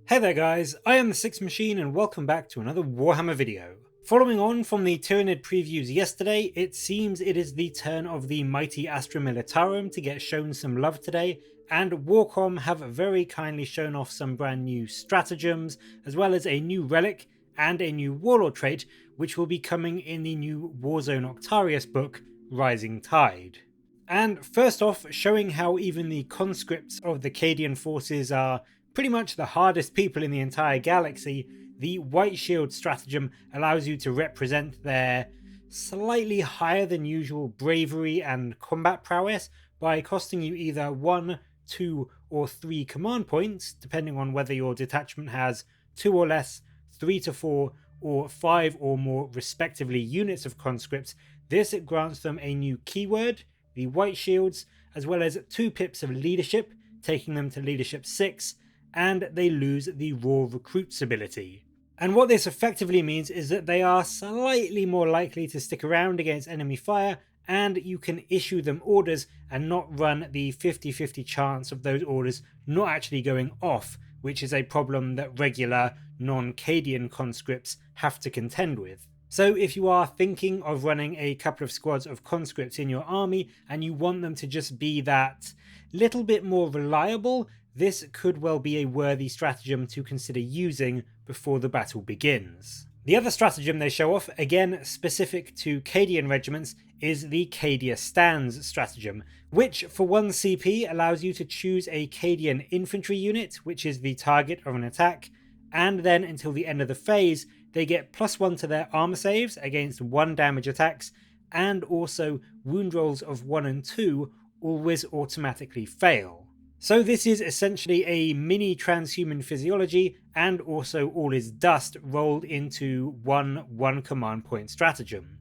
Hey there guys, I am the Six Machine and welcome back to another Warhammer video. Following on from the Tyranid previews yesterday, it seems it is the turn of the mighty Astra Militarum to get shown some love today, and Warcom have very kindly shown off some brand new stratagems, as well as a new relic and a new warlord trait, which will be coming in the new Warzone Octarius book, Rising Tide. And first off, showing how even the conscripts of the Cadian forces are pretty much the hardest people in the entire galaxy, the White Shield stratagem allows you to represent their slightly higher than usual bravery and combat prowess by costing you either 1, 2, or 3 command points, depending on whether your detachment has 2 or less, 3 to 4, or 5 or more respectively units of conscripts. This grants them a new keyword, the White Shields, as well as 2 pips of leadership, taking them to leadership 6, and they lose the raw recruits ability. And what this effectively means is that they are slightly more likely to stick around against enemy fire, and you can issue them orders and not run the 50-50 chance of those orders not actually going off, which is a problem that regular non-Cadian conscripts have to contend with. So if you are thinking of running a couple of squads of conscripts in your army and you want them to just be that little bit more reliable, this could well be a worthy stratagem to consider using before the battle begins. The other stratagem they show off, again specific to Cadian regiments, is the KDS stratagem, which for 1 CP allows you to choose a Cadian infantry unit, which is the target of an attack, and then until the end of the phase, they get +1 to their armor saves against 1 damage attacks, and also wound rolls of 1 and 2 always automatically fail. So this is essentially a mini transhuman physiology and also all is dust rolled into one command point stratagem.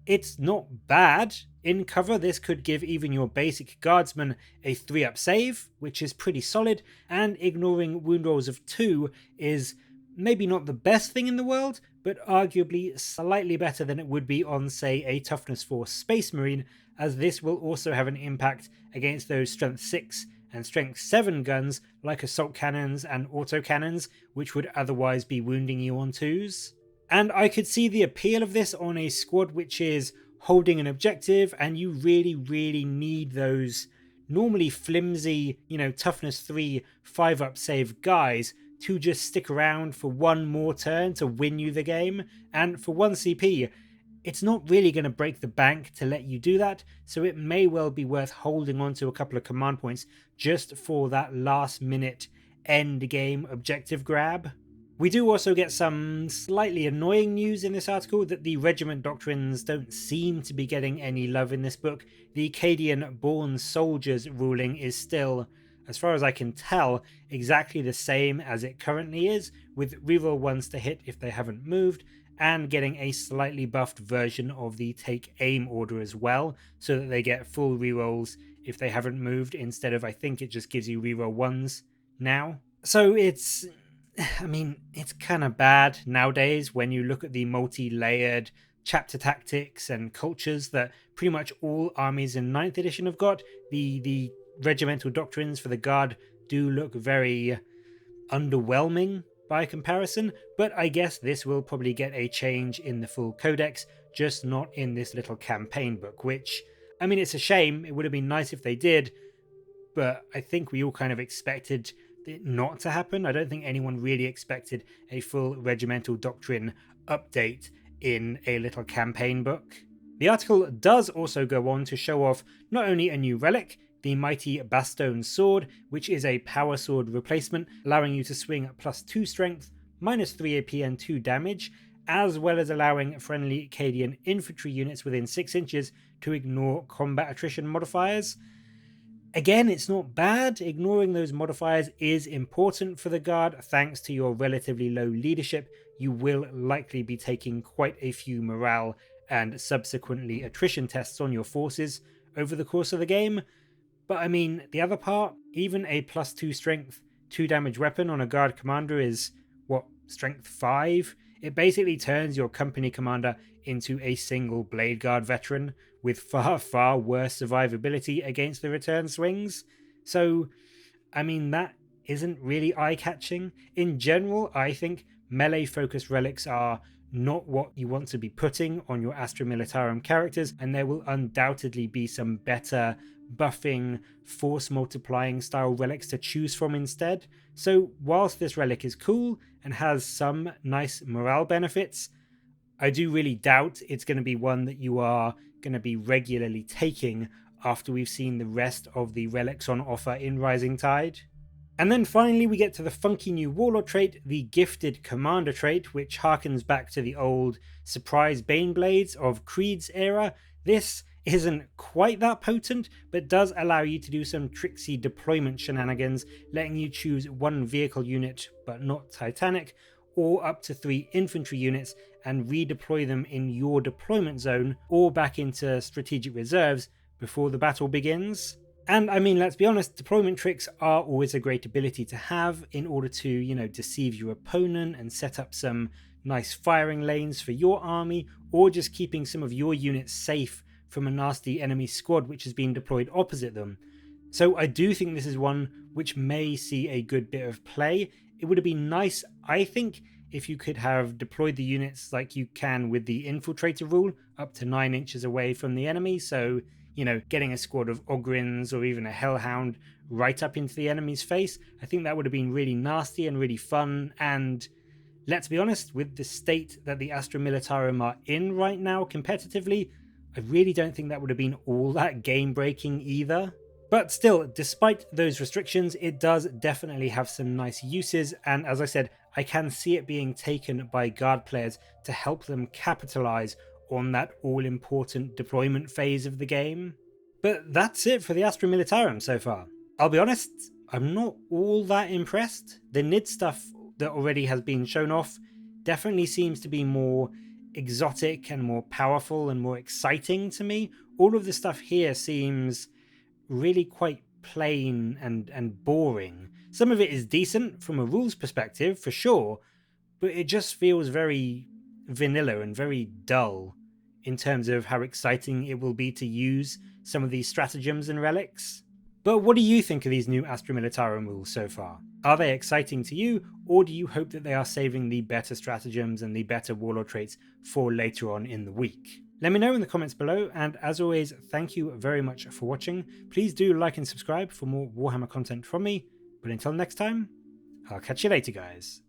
It's not bad. In cover, this could give even your basic guardsman a 3-up save, which is pretty solid, and ignoring wound rolls of 2 is maybe not the best thing in the world, but arguably slightly better than it would be on, say, a toughness 4 Space Marine, as this will also have an impact against those strength 6 and strength 7 guns like assault cannons and autocannons, which would otherwise be wounding you on 2s. And I could see the appeal of this on a squad which is holding an objective and you really need those normally flimsy, toughness 3 5-up save guys to just stick around for one more turn to win you the game. And for 1 CP, it's not really going to break the bank to let you do that, so it may well be worth holding on to a couple of command points just for that last minute end game objective grab. We do also get some slightly annoying news in this article that the Regiment Doctrines don't seem to be getting any love in this book. The Cadian born soldiers ruling is still, as far as I can tell, exactly the same as it currently is, with reroll 1s to hit if they haven't moved, and getting a slightly buffed version of the take aim order as well, so that they get full rerolls if they haven't moved, instead of, I think it just gives you reroll 1s now. So it's kind of bad nowadays when you look at the multi-layered chapter tactics and cultures that pretty much all armies in 9th edition have got. The regimental doctrines for the guard do look very underwhelming by comparison, but I guess this will probably get a change in the full codex, just not in this little campaign book, which, it's a shame. It would have been nice if they did, but I think we all kind of expected it not to happen. I don't think anyone really expected a full regimental doctrine update in a little campaign book. The article does also go on to show off not only a new relic, the mighty Bastion sword, which is a power sword replacement, allowing you to swing at +2 strength, -3 AP and 2 damage, as well as allowing friendly Cadian infantry units within 6 inches to ignore combat attrition modifiers. Again, it's not bad. Ignoring those modifiers is important for the guard. Thanks to your relatively low leadership, you will likely be taking quite a few morale and subsequently attrition tests on your forces over the course of the game. But the other part, even a +2 strength, 2 damage weapon on a guard commander is, strength 5? It basically turns your company commander into a single blade guard veteran with far worse survivability against the return swings. So, that isn't really eye-catching. In general, I think melee-focused relics are not what you want to be putting on your Astra Militarum characters, and there will undoubtedly be some better buffing, force multiplying style relics to choose from instead. So whilst this relic is cool and has some nice morale benefits, I do really doubt it's going to be one that you are going to be regularly taking after we've seen the rest of the relics on offer in Rising Tide. And then finally we get to the funky new warlord trait, the Gifted Commander trait, which harkens back to the old surprise Baneblades of Creed's era. This isn't quite that potent, but does allow you to do some tricksy deployment shenanigans, letting you choose one vehicle unit, but not Titanic, or up to 3 infantry units and redeploy them in your deployment zone or back into strategic reserves before the battle begins. And I mean, let's be honest, deployment tricks are always a great ability to have in order to, deceive your opponent and set up some nice firing lanes for your army, or just keeping some of your units safe from a nasty enemy squad which has been deployed opposite them. So I do think this is one which may see a good bit of play. It would have been nice, I think, if you could have deployed the units like you can with the Infiltrator rule up to 9 inches away from the enemy, so getting a squad of Ogrins or even a Hellhound right up into the enemy's face. I think that would have been really nasty and really fun, and let's be honest, with the state that the Astra Militarum are in right now competitively, I really don't think that would have been all that game-breaking either. But still, despite those restrictions, it does definitely have some nice uses, and as I said, I can see it being taken by guard players to help them capitalize on that all-important deployment phase of the game. But that's it for the Astra Militarum so far. I'll be honest, I'm not all that impressed. The NID stuff that already has been shown off definitely seems to be more exotic and more powerful and more exciting to me. All of the stuff here seems really quite plain and boring. Some of it is decent from a rules perspective, for sure, but it just feels very vanilla and very dull in terms of how exciting it will be to use some of these stratagems and relics. But what do you think of these new Astra Militarum rules so far? Are they exciting to you, or do you hope that they are saving the better stratagems and the better warlord traits for later on in the week? Let me know in the comments below, and as always, thank you very much for watching. Please do like and subscribe for more Warhammer content from me, but until next time, I'll catch you later, guys.